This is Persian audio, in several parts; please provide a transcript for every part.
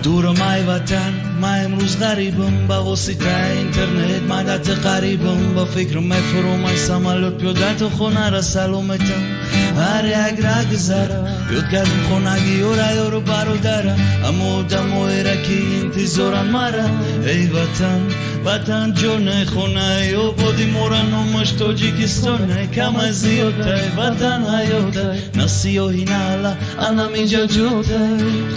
دورمای وطن من امروز غریبم، با واسطه اینترنت مدت قریبم، با فکر مفروم ای سمالوت پیادت خونه را سلامتم. هر یک را گذره بیاد کردم خونگی و رای رو برادره، اما دموی را که انتظارن مره. ای وطن وطن جونه خونه و بودی مورن و مش تاجیکستانه، کم از زیاده وطن حیاته، نه سیاهی نه علا انا میجا جوته.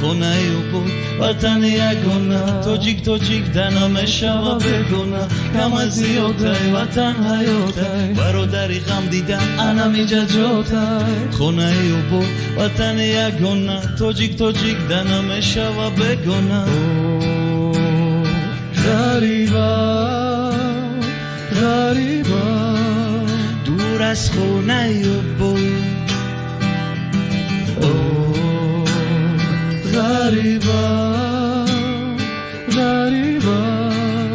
خونه و بود وطن یگونه، تاجیک دنم شوا بگونه، کم از زیاده وطن حیاته، برادری غم دیدن انا میجا جوته. خونه و بود وطن یگونه، تاجیک دنم شوا بگونه. غریبا دور از خونه و بود. غریبا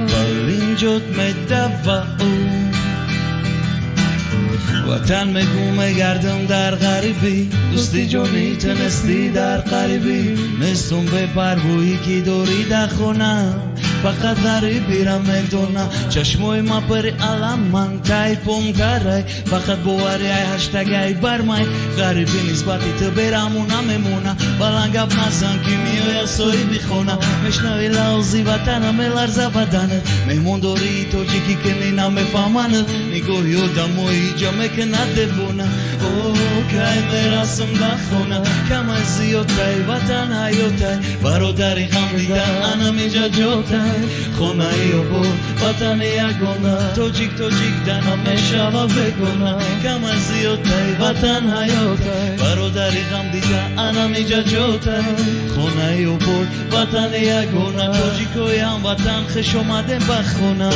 بالینجات مدوه وطن مگو مگردم در غریبی، دوستی جونی تنستی در غریبی، نستم به پربویی که دوری در خونه، فقط غریبی را میدونم. چشموی ما پری علم من تایپم کرای، فقط بواری ای هشتگ ای برمای. غریبی نسبتی تو برامونا میمونه، بلنگب نزن که میای سوی بیخونه. مشنوی لحظی وطنم لرزه بدنت، میمون دوری تو چیکی که نینا میفهمند، نگوهی و دموی جا میکنه دبونه. که میرسم دخونه، کم از زیاده وطن حیاته، برادری غم دیدن انا میجا جوته. خونه ای و بود وطن یگونه، تاجیک دنم شوا بگونه، کم از زیاده وطن حیاته، برادری غم دیدن انا میجا جوته. خونه ای و بود وطن یگونه، تاجیکوی هم وطن خوش اومده بخونه.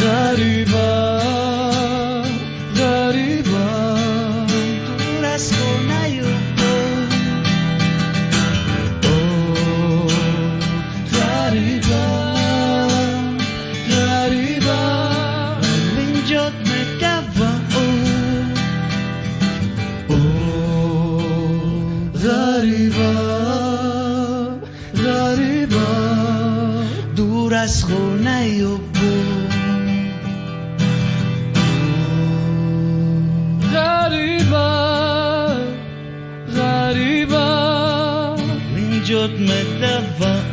غریبا دور از خونه و بود. غریبا اینجات مدوه. غریبا دور از خونه و بود. غریبا اینجات مدوه.